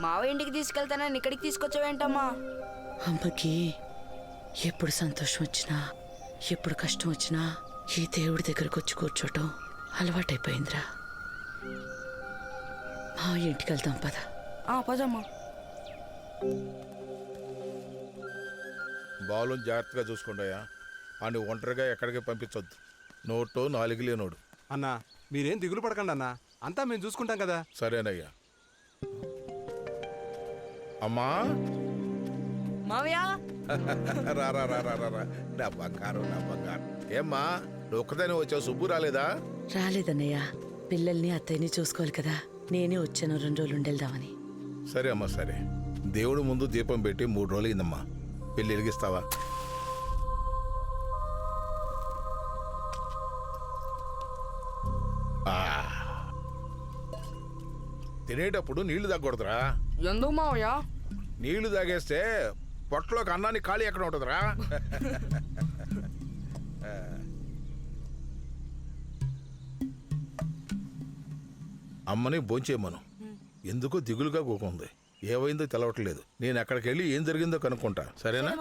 మావయ్య ఇంటికి తీసుకెళ్తానని ఇక్కడికి తీసుకొచ్చావేంటమ్మా? అమ్మకి ఎప్పుడు సంతోషం వచ్చినా ఎప్పుడు కష్టం వచ్చినా ఈ దేవుడి దగ్గరకు వచ్చి కూర్చోటం అలవాటైపోయిందిరా. మా ఇంటికి వెళ్తాం పద. పదమ్మా. బాలుని జాగ్రత్తగా చూసుకుంటాయా. అని ఒంటరిగా ఎక్కడికి పంపించొద్దు. నోటో నాలుగు లేనోడు. అన్నా మీరేం దిగులు పడకండి అన్నా, అంతా మేము చూసుకుంటాం కదా. సరేనయ్యా. అమ్మా మావయ్య రారా రారా రారా నా బంగారం నా బంగారం. ఏమ్మా నువ్వు ఒక్కదాని వచ్చావు, సుబ్బు రాలేదా? రాలేదన్నయ్య, పిల్లల్ని అత్తయ్యని చూసుకోవాలి కదా, నేనే వచ్చాను 2 రోజులు ఉండేద్దామని. సరే అమ్మా సరే. దేవుడు ముందు దీపం పెట్టి 3 రోజులు అయిందమ్మా. పెళ్ళి వెలిగిస్తావా? తినేటప్పుడు నీళ్లు తాగకూడదురా. ఎందుకు మావయ్య? నీళ్లు తాగేస్తే పొట్టలోకి అన్నాన్ని ఖాళీ ఎక్కడ ఉంటుందిరా. అమ్మని భోంచేయమను. ఎందుకో దిగులుగా కూకుంది. ఏమైందో తెలవట్లేదు. నేను అక్కడికి వెళ్ళి ఏం జరిగిందో కనుక్కుంటా. సరేనా?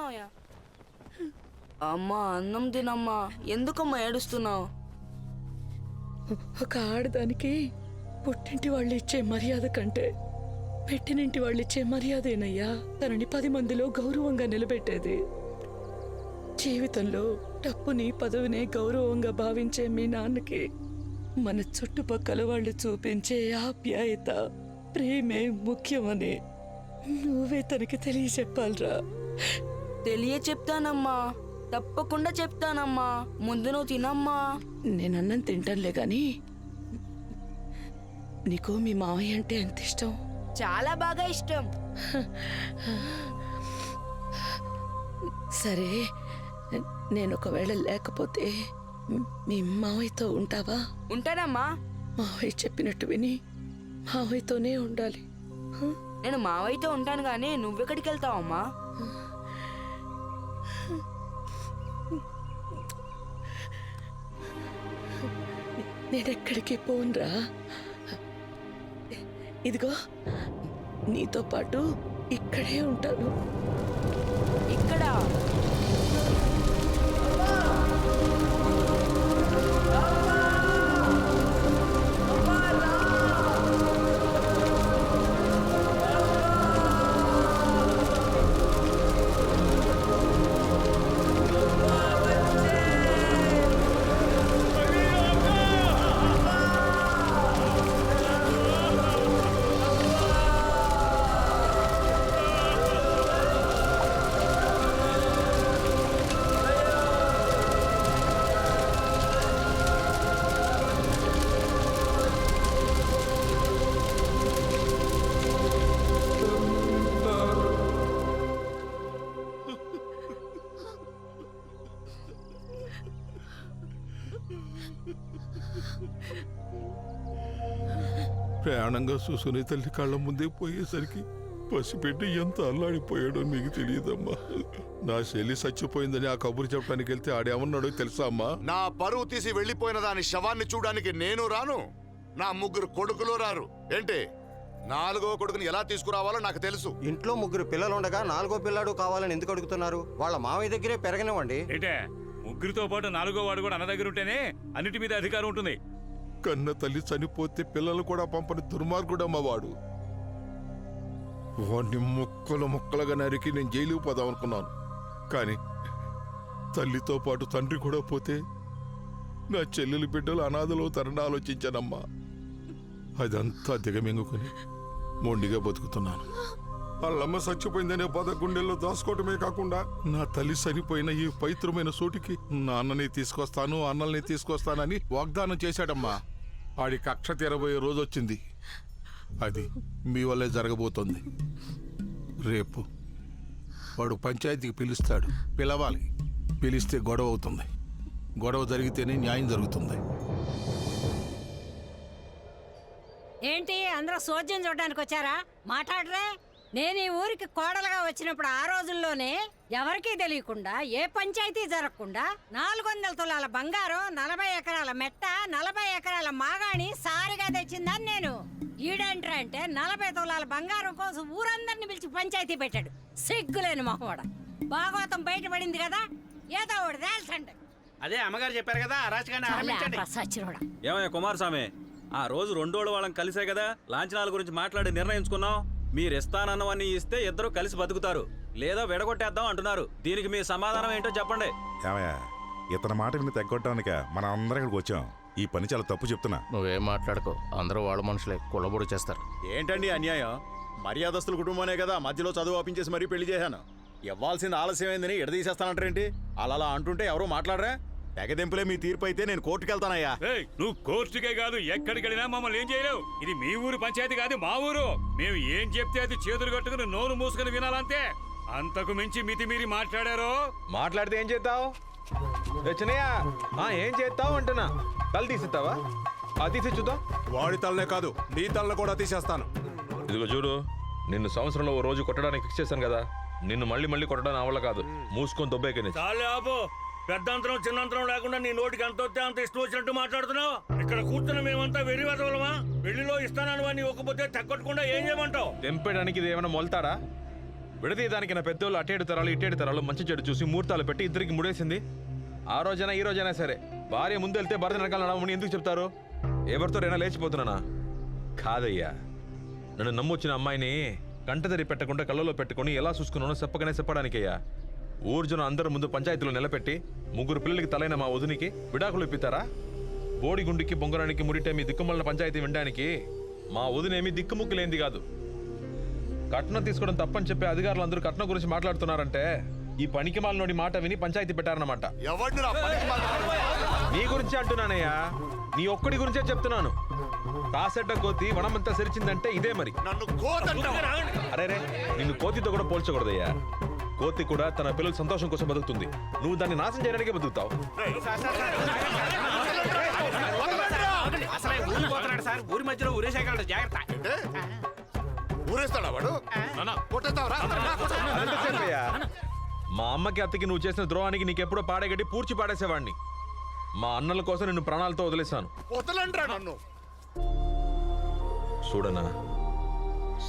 అమ్మా అన్నం తినమ్మా. ఎందుకమ్మా ఏడుస్తున్నావు? ఒక ఆడదానికి పుట్టింటి వాళ్ళు ఇచ్చే మర్యాద కంటే పెట్టినింటి వాళ్ళు ఇచ్చే మర్యాదేనయ్యా తనని 10 మందిలో గౌరవంగా నిలబెట్టేది. జీవితంలో డబ్బుని పదవినే గౌరవంగా భావించే మీ నాన్నకి మన చుట్టుపక్కల వాళ్ళు చూపించే ఆప్యాయత ప్రేమే ముఖ్యమని నువ్వే తనకి తెలియచెప్పాలరా. చెప్తానమ్మా, తప్పకుండా చెప్తానమ్మా. ముందు నువ్వు తినమ్మా. నేనన్నం తింటానులే గాని నీకు మీ మావయ్య అంటే ఎంత ఇష్టం? చాలా బాగా ఇష్టం. సరే, నేను ఒకవేళ లేకపోతే మీ మావయ్యతో ఉంటావా? ఉంటానమ్మా. మావయ్య చెప్పినట్టు విని మావయ్యతోనే ఉండాలి. నేను మావయ్యతో ఉంటాను గానీ నువ్వెక్కడికి వెళ్తావమ్మా? నేనెక్కడికి పోన్రా. ఇదిగో నీతో పాటు ఇక్కడే ఉంటాను. ఇక్కడ ప్రయాణంగా చూసుకునే తల్లి కళ్ళ ముందే పోయేసరికి పసిపెట్టి ఎంత అల్లాడిపోయాడో నీకు తెలియదమ్మా. నా చెల్లి చచ్చిపోయిందని ఆ కబురు చెప్పడానికి వెళ్తే ఆడేమన్నాడో తెలుసా అమ్మా? నా పరువు తీసి వెళ్లిపోయిన దాని శవాన్ని చూడడానికి నేను రాను, నా 3 కొడుకులు రారు. ఏంటి 4వ కొడుకుని ఎలా తీసుకురావాలో నాకు తెలుసు. ఇంట్లో 3 పిల్లలుండగా 4వ పిల్లాడు కావాలని ఎందుకు అడుగుతున్నారు? వాళ్ళ మావయ్య దగ్గరే పెరగనివ్వండి. ఏంటే 3తో పాటు 4వ వాడు కూడా అన్న దగ్గర ఉంటేనే అన్నిటి మీద అధికారం ఉంటుంది. కన్న తల్లి చనిపోతే పిల్లలు కూడా పంపని దుర్మార్గుడమ్మ వాడు. వాడిని ముక్కలుగా నరికి నేను జైలుకు పోదాం అనుకున్నాను. కానీ తల్లితో పాటు తండ్రి కూడా పోతే నా చెల్లెలు బిడ్డలు అనాథలో తరణ ఆలోచించానమ్మా. అదంతా దిగమింగుకుని మొండిగా బతుకుతున్నాను. వాళ్ళమ్మ చచ్చిపోయిందనే బాధ గుండెల్లో దాచుకోవటమే కాకుండా నా తల్లి చనిపోయిన ఈ పవిత్రమైన చోటికి నాన్నని తీసుకొస్తాను, అన్నల్ని తీసుకొస్తానని వాగ్దానం చేశాడమ్మా. వాడి కక్ష తీరబోయే రోజు వచ్చింది. అది మీ వల్లే జరగబోతోంది. రేపు వాడు పంచాయతీకి పిలుస్తాడు. పిలవాలి. పిలిస్తే గొడవ అవుతుంది. గొడవ జరిగితేనే న్యాయం జరుగుతుంది. ఏంటి అందరూ సోద్యం చూడడానికి వచ్చారా? మాట్లాడరే. నేను ఈ ఊరికి కోడలుగా వచ్చినప్పుడు ఆ రోజుల్లోనే ఎవరికీ తెలియకుండా ఏ పంచాయతీ జరగకుండా 400 తులాల బంగారం 40 ఎకరాల మెట్ట 40 ఎకరాల మాగాణి సారిగా తెచ్చిందని నేను. ఈడేంట్రా అంటే 40 తులాల బంగారం కోసం ఊరందరిని పిలిచి పంచాయతీ పెట్టాడు. సిగ్గులేని మొహవాడ. భాగవతం బయటపడింది కదా, ఏదో ఒకటి తేల్చండి. అదే అమ్మగారు చెప్పారు కదా, రాజకీయాన్ని ఆరంభించండి. సచ్చినోడా. ఏమయ్య కుమారస్వామి, ఆ రోజు రెండోళ్ళు వాళ్ళం కలిసే కదా లాంఛనాల గురించి మాట్లాడి నిర్ణయించుకున్నాం. మీరు ఇస్తానన్నవన్నీ ఇస్తే ఇద్దరు కలిసి బతుకుతారు, లేదా విడగొట్టేద్దాం అంటున్నారు. దీనికి మీ సమాధానం ఏంటో చెప్పండి. ఏమయ్యా, ఇతని మాట విని తెగొట్టడానిక మనం అందరం ఇక్కడికి వచ్చాం. ఈ పని చాలా తప్పు చెప్తున్నా. నువ్వేం మాట్లాడుకో, అందరూ వాళ్ళ మనుషులే, కులబొడి చేస్తారు. ఏంటండి అన్యాయం? మర్యాదస్తుల కుటుంబమే కదా, మధ్యలో చదువు ఆపించేసి మరీ పెళ్లి చేశాను. ఇవ్వాల్సింది ఆలస్యమైందని ఎడదీసేస్తానంటారేంటి? అలా అంటుంటే ఎవరూ మాట్లాడరా? తెగదెంపులే మీ తీర్పు అయితే నేను కోర్టుకు వెళ్తానయ్యా. నువ్వు కోర్టుకే కాదు ఎక్కడికి వెళ్ళినా మమ్మల్ని ఏం చేయలేవు. ఇది మీ ఊరు పంచాయతీ కాదు, మా ఊరు. మేము ఏం చెప్తే అది చేతులు కట్టుకుని నోరు మూసుకుని వినాలంతే. అంతకు మించి మితిమీరి మాట్లాడారో మాట్లాడితే ఏం చేస్తావు? చిన్నయ్య, ఏం చేస్తావు అంటున్నా. తల తీసిస్తావా? తీసి చూద్దాం. వాడి తలనే కాదు, నీ తలను కూడా తీసేస్తాను. ఇదిగో చూడు, నిన్ను సంవత్సరంలో ఓ రోజు కొట్టడానికి ఫిక్స్ చేశాను కదా, నిన్ను మళ్ళీ మళ్ళీ కొట్టడానికి అవల్ల కాదు. మూసుకొని దొబ్బేకని. చాలే ఆపు. పెద్దంతరం చిన్నంతరం లేకుండా నీ నోటికి ఎంత వస్తే అంత ఇష్టం వచ్చినట్టు మాట్లాడుతున్నావు. ఇక్కడ కూర్చున్న మేమంతా వెర్రి వదలమా? పెళ్లిలో ఇస్తానని వాడిని ఒకపోతే తగ్గొట్టకుండా ఏం చేయమంటావు? తెంపేయడానికి ఇది ఏమైనా మొలతాడా? విడదీయడానికి నా పెద్దోళ్ళు అటేడు తరాలు ఇటేడు తరాలు మంచి చెడు చూసి ముహూర్తాలు పెట్టి ఇద్దరికి ముడేసింది. ఆ రోజైనా ఈ రోజైనా సరే భార్య ముందు వెళ్తే భర్త వెనకాల నడవమని ఎందుకు చెప్తారు? ఎవరితోనైనా లేచిపోతున్నానా? కాదయ్యా, నన్ను నమ్మొచ్చిన అమ్మాయిని కంటదరి పెట్టకుండా కళ్ళలో పెట్టుకుని ఎలా చూసుకున్నానో చెప్పగానే చెప్పడానికయ్యా. ఊర్జున అందరి ముందు పంచాయతీలో నిలబెట్టి 3 పిల్లలకి తలైన మా వదినికి విడాకులు ఇప్పిస్తారా? బోడిగుండికి బొంగరానికి ముడిటే మీ దిక్కుమల్ల పంచాయతీ వినడానికి మా వదినేమి దిక్కుముక్కు లేనిది కాదు. కట్నం తీసుకోవడం తప్పని చెప్పే అధికారులు అందరూ కట్నం గురించి మాట్లాడుతున్నారంటే ఈ పనికి మాలినోడి మాట విని పంచాయతీ పెట్టారన్నమాట. నీ గురించి అంటున్నానయ్యా, నీ ఒక్కడి గురించే చెప్తున్నాను. కాసెడ్డ కోతి వనమంతా సెరిచిందంటే ఇదే మరి. అరే రే, నిన్ను కోతితో కూడా పోల్చకూడదయ్యా. కోతి కూడా తన పిల్లల సంతోషం కోసం బతుకుతుంది. నువ్వు దాన్ని నాశనం చేయడానికే బతుకుతావు. ఊరి మధ్యలో ఊరేసేయగలడు, జాగ్రత్త. ఊరేస్తాడా వాడు? మా అమ్మకి అత్తకి నువ్వు చేసిన ద్రోహానికి నీకెప్పుడో పాడేగట్టి పూడ్చి పాడేసేవాడిని. మా అన్నల కోసం నిన్ను ప్రాణాలతో వదిలేశాను. చూడనా,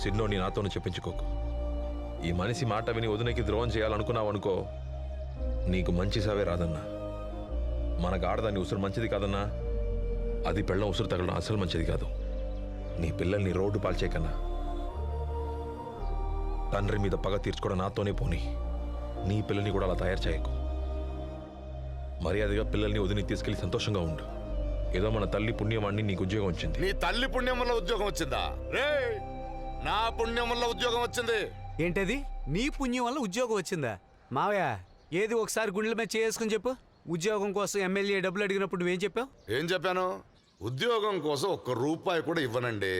సిన్నోని నాతోను చెప్పించుకోకు. ఈ మనిషి మాట విని వదినకి ద్రోహం చేయాలనుకున్నావు అనుకో, నీకు మంచి సావే రాదన్నా. మనకు ఆడదాన్ని ఉసురు మంచిది కాదన్నా. అది పెళ్ళం ఉసురు తగలడం అసలు మంచిది కాదు. నీ పిల్లల్ని రోడ్డు పాల్చేకన్నా. తండ్రి మీద పగ తీర్చుకోవడం నాతోనే పోనీ. నీ పిల్లల్ని కూడా అలా తయారు చేయకు. మర్యాదగా పిల్లల్ని వదిని తీసుకెళ్లి సంతోషంగా ఉండు. ఏదో మన తల్లి పుణ్యమాన్ని నీకు ఉద్యోగం వచ్చింది. నీ తల్లి పుణ్యం వల్ల ఉద్యోగం వచ్చిందా? రే, నా పుణ్యం వల్ల ఉద్యోగం వచ్చింది. ఏంటది? నీ పుణ్యం వల్ల ఉద్యోగం వచ్చిందా? మావయ్య, ఏది ఒకసారి గుండెల మీద చేసుకుని చెప్పు. ఉద్యోగం కోసం ఎమ్మెల్యే డబ్బులు అడిగినప్పుడు నువ్వేం చెప్పావు? ఏం చెప్పాను? ఉద్యోగం కోసం ₹1 కూడా ఇవ్వనండి.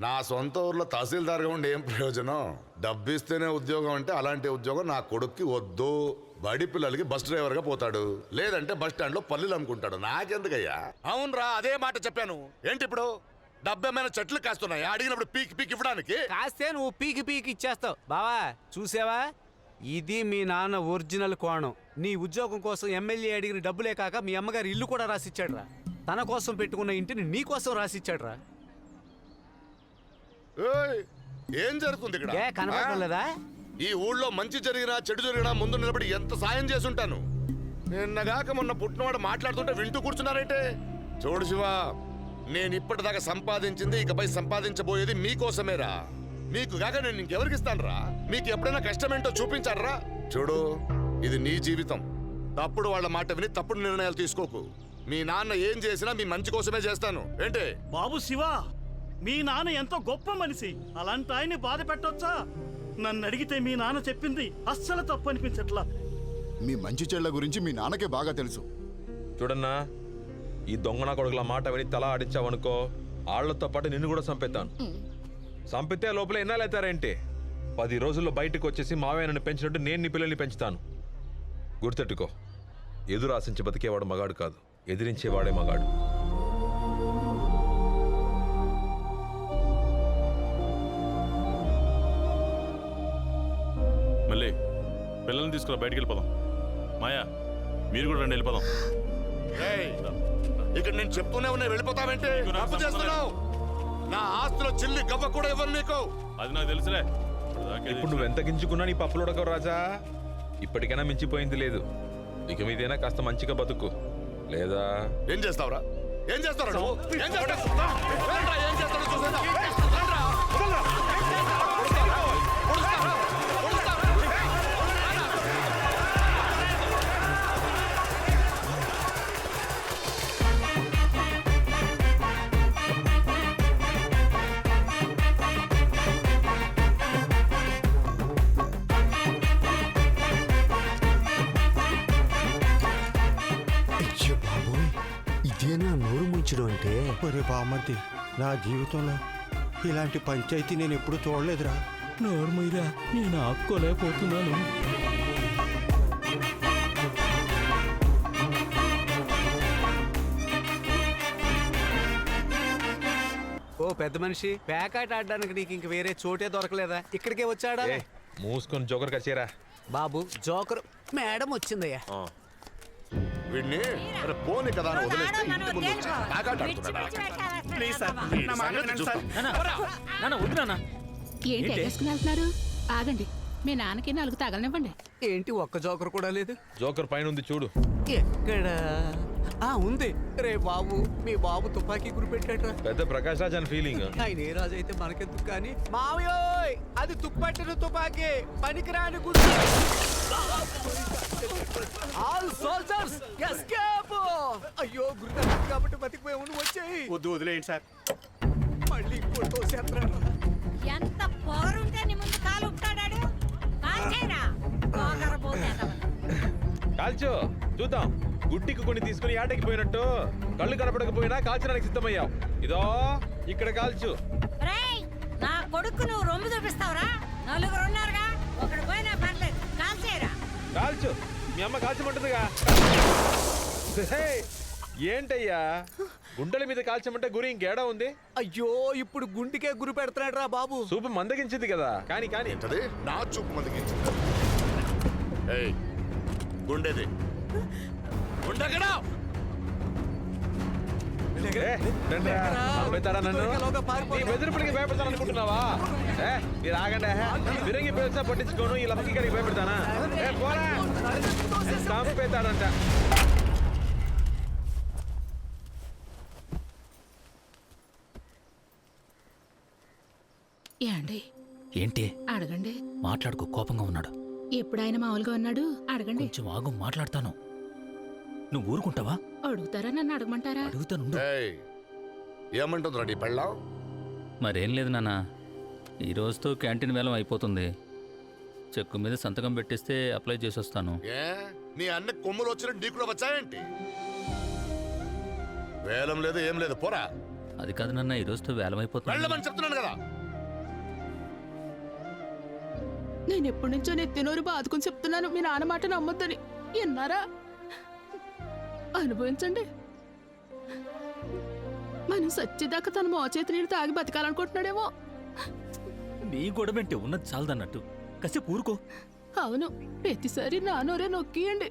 నా సొంత ఊర్లో తహసీల్దార్గా ఉండి ఏం ప్రయోజనం? డబ్బు ఇస్తేనే ఉద్యోగం అంటే అలాంటి ఉద్యోగం నా కొడుక్కి వద్దు. బడి పిల్లలకి బస్ డ్రైవర్గా పోతాడు, లేదంటే బస్ స్టాండ్లో పల్లీలు అమ్ముకుంటాడు. నాకెందుకయ్యా? అవునరా, అదే మాట చెప్పాను. ఏంటి ఇప్పుడు డబ్బేమైనా చెట్లు కాస్తున్నాయా? అడిగినప్పుడు పీకి పీకి ఇవ్వడానికి? కాస్తే నువ్వు పీకి పీకి ఇచ్చేస్తావు. బావా చూసావా, ఇది మీ నాన్న ఒరిజినల్ కోణం. నీ ఉద్యోగం కోసం ఎమ్మెల్యే అడిగిన డబ్బులే కాక మీ అమ్మగారు ఇల్లు కూడా రాసిచ్చాడురా. తన కోసం పెట్టుకున్న ఇంటిని నీ కోసం రాసిచ్చాడురా. ఏం జరుగుతుంది ఇక్కడ? కనపడలేదా? ఈ ఊళ్ళో మంచి జరిగినా చెడు జరిగినా ముందు నిలబడి ఎంత సాయం చేసుంటాను. నిన్నగాక మొన్న పుట్టినవాడు మాట్లాడుతుంటే వింటూ కూర్చున్నారంటే. చూడు శివా, నేను ఇప్పటిదాకా సంపాదించింది ఇకపై సంపాదించబోయేది మీకోసమేరా. మీకు కాక నేను ఇంకెవరికి ఇస్తానురా? మీకు ఎప్పుడైనా కష్టమేంటో చూపించారా? చూడు, ఇది నీ జీవితం. తప్పుడు వాళ్ళ మాట విని తప్పుడు నిర్ణయాలు తీసుకోకు. మీ నాన్న ఏం చేసినా మీ మంచి కోసమే చేస్తాను. ఏంటి బాబు శివా, మీ నాన్న ఎంతో గొప్ప మనిషి. అలాంటి ఆయన్ని బాధ పెట్టొచ్చా? నన్ను అడిగితే మీ నాన్న చెప్పింది అస్సలు తప్పు అనిపించట్లా. మీ మంచి చెడ్ల గురించి మీ నాన్నకే బాగా తెలుసు. చూడన్నా, ఈ దొంగన కొడుకుల మాట విని తల ఆడిచ్చావనుకో, ఆళ్లతో పాటు నిన్ను కూడా చంపేస్తాను. చంపితే లోపల ఎన్నాళ్ళైతారేంటి? 10 రోజుల్లో బయటకు వచ్చేసి మావయ్య నన్ను పెంచినట్టు నేను నీ పిల్లల్ని పెంచుతాను. గుర్తెట్టుకో, ఎదురు ఆశించి బతికేవాడు మగాడు కాదు, ఎదిరించేవాడే మగాడు. పిల్లల్ని తీసుకురా బయటికి వెళ్ళిపోదాం. మాయా మీరు కూడా రండి వెళ్ళిపోదాం. ఏయ్, ఇక్కడ నేను చెప్తూనే ఉన్నా, వెళ్ళిపోతావేంటి? తప్పు చేస్తున్నావు. నా ఆస్తిలో చిల్లి గవ్వ కూడా ఇవ్వను నీకు. అది నాకు తెలుసులే. ఇప్పుడు నువ్వు ఎంత గింజుకున్నా నీ పప్పులు ఉడకవు రాజా. ఇప్పటికైనా మించిపోయింది లేదు. ఇక మీదైనా కాస్త మంచిగా బతుకు, లేదా ఏం చేస్తావురా? ఏం చేస్తావు నువ్వు? ఏం చేస్తావు? ఏంట్రా, ఏం చేస్తాడో చూసేద్దాం. రండ్రా. ఇదేనా నోరు ముంచడం అంటే? ఒరే బామ్మర్ది, నా జీవితంలో ఇలాంటి పంచాయతీ నేను ఎప్పుడు చూడలేదురా. నోరు మీరా, నేను ఆపుకోలేకపోతున్నాను. ఓ పెద్ద మనిషి, ప్యాకాట్ ఆడడానికి నీకు ఇంక వేరే చోటే దొరకలేదా? ఇక్కడికే వచ్చాడా? ఏ మూసుకొని జోకర్ కచేరా. బాబు జోకర్ మేడం వచ్చిందయ్యా. వీడిని అరే పోనీ కదా అని వదిలేస్తే ఇంటి ముందు వచ్చి ఆగాట ఆడుతున్నాడా? ప్లీజ్ సార్, వీడి నా మాట సంగతి వినండి చూస్తా. సార్. వద్దు నాన్న. ఏంటి ఎగేసుకుని వెళ్తున్నారు? ఆగండి, మీ నాన్నకి 4 తగలనివ్వండి. ఏంటి ఒక్క జోకర్ కూడా లేదు? జోకర్ పైన ఉంది చూడు. ఎక్కడ? ఆ ఉంది. రే బాబు, మీ బాబు తుపాకీ గురిపెట్టాడ్రా. పెద్ద ప్రకాష్ రాజ్ అని ఫీలింగ్. ఆయన ఏ రాజు అయితే మనకెందుకు కానీ. మావయోయ్, అది తుప్పట్టిన తుపాకీ, పనికిరాని గురి. All soldiers escape. అయ్యో గురి తప్పింది కాబట్టి బతికిపోయావు. నువ్వు వచ్చేయి. వద్దు, వదిలేయండి సార్. మళ్ళీ ఇంకోటి తోసేస్తున్నాడు. ఎంత పొగరుంటే నీ ముందు కాలు ఉంటాడాడు. కాల్చేరా, పోగరబోతేదవ. కాల్చో చూద్దాం. గుడ్డికి కొన్ని తీసుకుని ఆటకి పోయినట్టు కళ్ళు కనపడకపోయినా కాల్చడానికి సిద్ధమయ్యావు. ఇదో ఇక్కడ కాల్చు. రేయ్, నా కొడుకు నువ్వు రొమ్ము చూపిస్తావురా? 4 ఉన్నారుగా, ఒకడు పోయినా పర్లేదు. కాల్చేరా. కాల్చు. మీ అమ్మ కాల్చమంటుందిగా. హే, ఏంటయ్యా గుండెల మీద కాల్చమంటే గురి ఇంకేడా ఉంది? అయ్యో, ఇప్పుడు గుండికే గురి పెడుతున్నాడు రా బాబు. చూపు మందగించింది కదా. కానీ కానీ ఏంటది? నా చూపు మందగించింది. ఏయ్, గుండెది గుండెక్కడా? బెదిరిపడికి భయపెడతాను అనుకుంటున్నావా? మీరు ఆగండి. బిరంగి పేల్సా పట్టించుకోను. ఈ లమ్మకి గారికి భయపెడతానా? చంపేతాడంట. ఏండి? ఏంటి? అడగండి. మాట్లాడుకో, కోపంగా ఉన్నాడు. ఎప్పుడు ఆయన మామూలుగా ఉన్నాడు? అడగండి. కొంచెం ఆగు, మాట్లాడతాను. నువ్వు ఊరుకుంటావా? అడుగుతారా, నన్ను అడగమంటారా? అడుగుతాను. ఏయ్, ఏమంటుందిరా నీ పెళ్ళాం? మరేం లేదు నాన్న, ఈ రోజుతో క్యాంటీన్ వేలం అయిపోతుంది. చెక్కు మీద సంతకం పెట్టిస్తే అప్లై చేసి వస్తాను. ఏ నీ అన్న కొమ్ములు వచ్చినట్టు నీకు కూడా వచ్చాయేంటి? వేలం లేదు, ఏం లేదు, పోరా. అది కాదు నాన్న, ఈ రోజుతో వేలం అయిపోతుంది. వెళ్ళమని చెప్తున్నాను కదా. నేను ఎప్పటి నుంచో నెత్తినోరు బాదుకుని చెప్తున్నాను, మీ నాన్న మాట నమ్మొద్దని. విన్నారా? అనుభవించండి. మనం సచ్చేదాకా తన మోచేతి నీళ్ళు తాగి బతకాలనుకుంటున్నాడేమో. నీ గొడవంటే ఉన్నది చాలదన్నట్టు కాసేపు ఊరుకో. అవును, ప్రతిసారి నా నోరే నొక్కియండి.